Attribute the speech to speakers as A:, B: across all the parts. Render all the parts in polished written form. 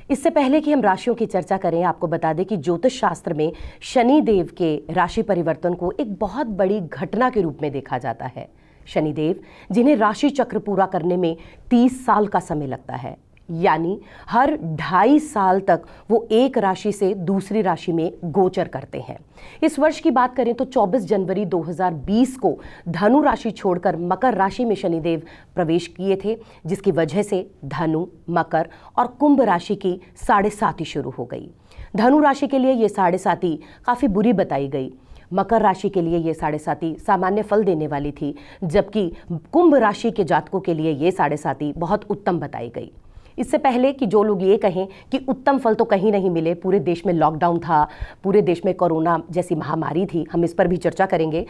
A: इससे पहले कि हम राशियों की चर्चा करें, आपको बता दें कि ज्योतिष शास्त्र में शनि देव के राशि परिवर्तन को एक बहुत बड़ी घटना के रूप में देखा जाता है। शनिदेव जिन्हें राशि चक्र पूरा करने में 30 साल का समय लगता है, यानी हर 2.5 साल तक वो एक राशि से दूसरी राशि में गोचर करते हैं। इस वर्ष की बात करें तो 24 जनवरी 2020 को धनु राशि छोड़कर मकर राशि में शनिदेव प्रवेश किए थे, जिसकी वजह से धनु, मकर और कुंभ राशि की 7.5 शुरू हो गई। धनु राशि के लिए ये 7.5 काफ़ी बुरी बताई गई। मकर राशि के लिए ये 7.5 सामान्य फल देने वाली थी, जबकि कुंभ राशि के जातकों के लिए ये 7.5 बहुत उत्तम बताई गई। इससे पहले कि जो लोग ये कहें कि उत्तम फल तो कहीं नहीं मिले, पूरे देश में लॉकडाउन था, पूरे देश में कोरोना जैसी महामारी थी, हम इस पर भी चर्चा करेंगे।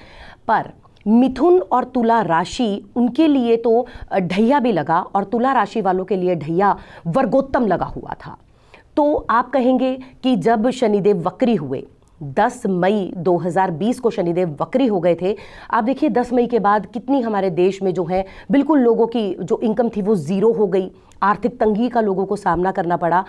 A: पर मिथुन और तुला राशि, उनके लिए तो ढैया भी लगा और तुला राशि वालों के लिए ढैया वर्गोत्तम लगा हुआ था। तो आप कहेंगे कि जब शनिदेव वक्री हुए, 10 मई 2020 को शनिदेव वक्री हो गए थे। आप देखिए 10 मई के बाद कितनी हमारे देश में जो है बिल्कुल लोगों की जो इनकम थी वो ज़ीरो हो गई। आर्थिक तंगी का लोगों को सामना करना पड़ा।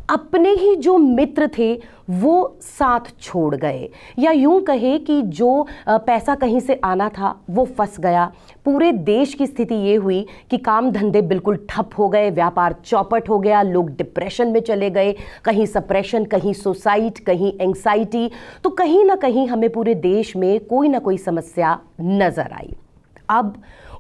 A: अपने ही जो मित्र थे वो साथ छोड़ गए, या यूं कहे कि जो पैसा कहीं से आना था वो फंस गया। पूरे देश की स्थिति ये हुई कि काम धंधे बिल्कुल ठप हो गए, व्यापार चौपट हो गया, लोग डिप्रेशन में चले गए, कहीं सप्रेशन, कहीं सुसाइड, कहीं एंग्जाइटी। तो कहीं ना कहीं हमें पूरे देश में कोई ना कोई समस्या नजर आई। अब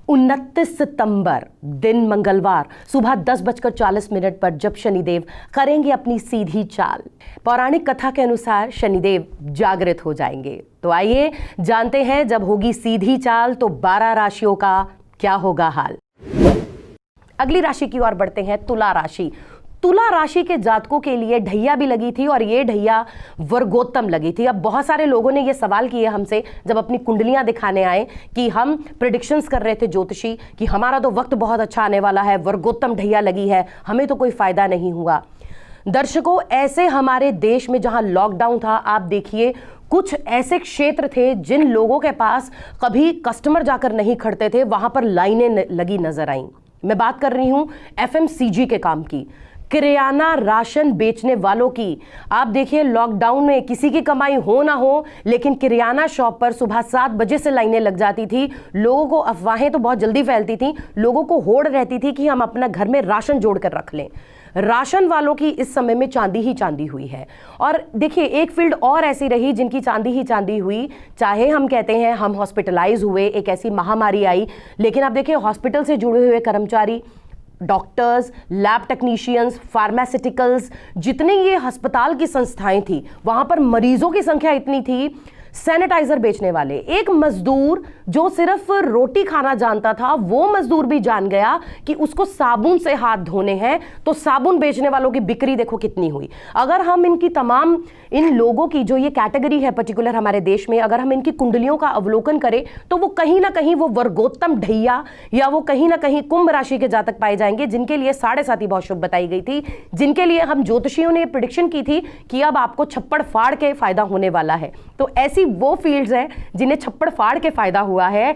A: 29 सितंबर दिन मंगलवार सुबह 10:40 पर जब शनिदेव करेंगे अपनी सीधी चाल, पौराणिक कथा के अनुसार शनिदेव जागृत हो जाएंगे। तो आइए जानते हैं, जब होगी सीधी चाल तो 12 राशियों का क्या होगा हाल। अगली राशि की ओर बढ़ते हैं, तुला राशि। तुला राशि के जातकों के लिए ढैया भी लगी थी और ये ढैया वर्गोत्तम लगी थी। अब बहुत सारे लोगों ने ये सवाल किए हमसे जब अपनी कुंडलियां दिखाने आए कि हम प्रेडिक्शंस कर रहे थे ज्योतिषी कि हमारा तो वक्त बहुत अच्छा आने वाला है, वर्गोत्तम ढैया लगी है, हमें तो कोई फायदा नहीं हुआ। दर्शकों, ऐसे हमारे देश में जहां लॉकडाउन था, आप देखिए कुछ ऐसे क्षेत्र थे जिन लोगों के पास कभी कस्टमर जाकर नहीं खड़ते थे, वहां पर लाइनें लगी नजर आईं। मैं बात कर रही हूं FMCG के काम की, किराना राशन बेचने वालों की। आप देखिए लॉकडाउन में किसी की कमाई हो ना हो, लेकिन किराना शॉप पर सुबह 7 बजे से लाइनें लग जाती थी। लोगों को अफवाहें तो बहुत जल्दी फैलती थी, लोगों को होड़ रहती थी कि हम अपना घर में राशन जोड़ कर रख लें। राशन वालों की इस समय में चांदी ही चांदी हुई है। और देखिए एक फील्ड और ऐसी रही जिनकी चांदी ही चांदी हुई, चाहे हम कहते हैं हम हॉस्पिटलाइज हुए, एक ऐसी महामारी आई, लेकिन आप देखिए हॉस्पिटल से जुड़े हुए कर्मचारी, डॉक्टर्स, लैब टेक्नीशियंस, फार्मास्यूटिकल्स, जितने ये अस्पताल की संस्थाएं थी, वहां पर मरीजों की संख्या इतनी थी। सैनिटाइजर बेचने वाले, एक मजदूर जो सिर्फ रोटी खाना जानता था, वो मजदूर भी जान गया कि उसको साबुन से हाथ धोने हैं, तो साबुन बेचने वालों की बिक्री देखो कितनी हुई। अगर हम इनकी तमाम इन लोगों की जो ये कैटेगरी है पर्टिकुलर हमारे देश में, अगर हम इनकी कुंडलियों का अवलोकन करें तो वो कहीं ना कहीं वो वर्गोत्तम ढैया या वो कहीं ना कहीं कुंभ राशि के जातक पाए जाएंगे, जिनके लिए 7.5 बहुत शुभ बताई गई थी, जिनके लिए हम ज्योतिषियों ने प्रिडिक्शन की थी कि अब आपको छप्पड़ फाड़ के फायदा होने वाला है। तो ऐसी वो फील्ड्स हैं जिन्हें छप्पड़ फाड़ के फायदा हुआ है।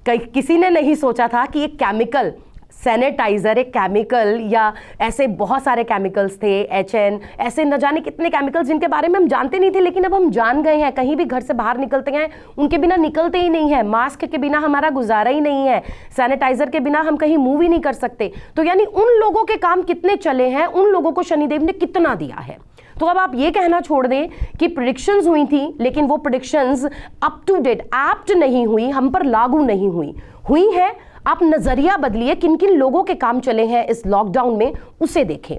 A: किसी ने नहीं सोचा था कि एक केमिकल सैनिटाइजर, एक केमिकल, या ऐसे बहुत सारे केमिकल्स थे, HN, ऐसे न जाने कितने केमिकल्स जिनके बारे में हम जानते नहीं थे, लेकिन अब हम जान गए हैं। कहीं भी घर से बाहर निकलते हैं, उनके बिना निकलते ही नहीं है, मास्क के बिना हमारा गुजारा ही नहीं है, सैनिटाइजर के बिना हम कहीं मूव ही नहीं कर सकते। तो यानी उन लोगों के काम कितने चले हैं, उन लोगों को शनिदेव ने कितना दिया है। तो अब आप ये कहना छोड़ दें कि प्रेडिक्शंस हुई थी, लेकिन वो predictions up to date, apt नहीं हुई, हम पर लागू नहीं हुई है। आप नजरिया बदलिए, किन किन लोगों के काम चले हैं इस लॉकडाउन में, उसे देखें।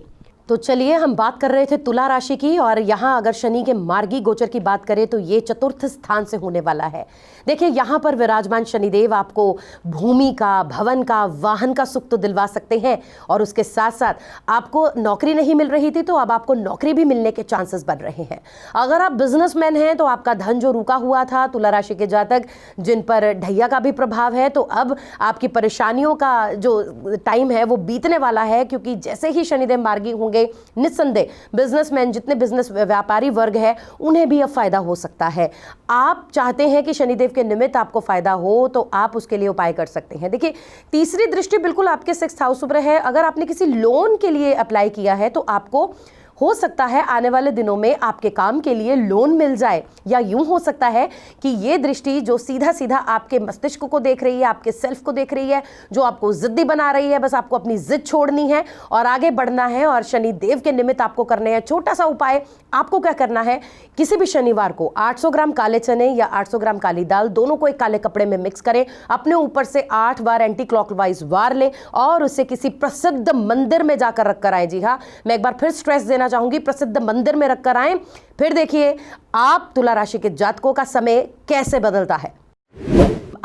A: तो चलिए, हम बात कर रहे थे तुला राशि की, और यहाँ अगर शनि के मार्गी गोचर की बात करें तो ये 4th स्थान से होने वाला है। देखिए यहाँ पर विराजमान शनिदेव आपको भूमि का, भवन का, वाहन का सुख तो दिलवा सकते हैं, और उसके साथ साथ आपको नौकरी नहीं मिल रही थी तो अब आपको नौकरी भी मिलने के चांसेस बन रहे हैं। अगर आप बिजनेसमैन हैं तो आपका धन जो रुका हुआ था, तुला राशि के जातक जिन पर ढैया का भी प्रभाव है, तो अब आपकी परेशानियों का जो टाइम है वो बीतने वाला है, क्योंकि जैसे ही शनिदेव मार्गी होंगे निस्संदेह बिजनेसमैन, जितने बिजनेस व्यापारी वर्ग है, उन्हें भी अब फायदा हो सकता है। आप चाहते हैं कि शनिदेव के निमित्त आपको फायदा हो तो आप उसके लिए उपाय कर सकते हैं। देखिए तीसरी दृष्टि बिल्कुल आपके 6th हाउस पर है। अगर आपने किसी लोन के लिए अप्लाई किया है तो आपको हो सकता है आने वाले दिनों में आपके काम के लिए लोन मिल जाए, या यूं हो सकता है कि ये दृष्टि जो सीधा सीधा आपके मस्तिष्क को देख रही है, आपके सेल्फ को देख रही है, जो आपको जिद्दी बना रही है, बस आपको अपनी जिद छोड़नी है और आगे बढ़ना है और शनि देव के निमित्त आपको करने हैं छोटा सा उपाय। आपको क्या करना है, किसी भी शनिवार को 800 ग्राम काले चने या 800 ग्राम काली दाल दोनों को एक काले कपड़े में मिक्स करें, अपने ऊपर से 8 बार एंटी क्लॉकवाइज वार लें और उसे किसी प्रसिद्ध मंदिर में जाकर रखकर आए। जी हाँ, मैं एक बार फिर स्ट्रेस देना चाहूंगी, प्रसिद्ध मंदिर में रखकर आए। फिर देखिए आप तुला राशि के जातकों का समय कैसे बदलता है।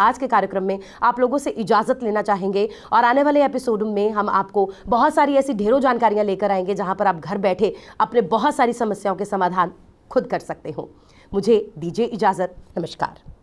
A: आज के कार्यक्रम में आप लोगों से इजाजत लेना चाहेंगे और आने वाले एपिसोड में हम आपको बहुत सारी ऐसी ढेरों जानकारियां लेकर आएंगे जहां पर आप घर बैठे अपने बहुत सारी समस्याओं के समाधान खुद कर सकते हो। मुझे दीजिए इजाजत। नमस्कार।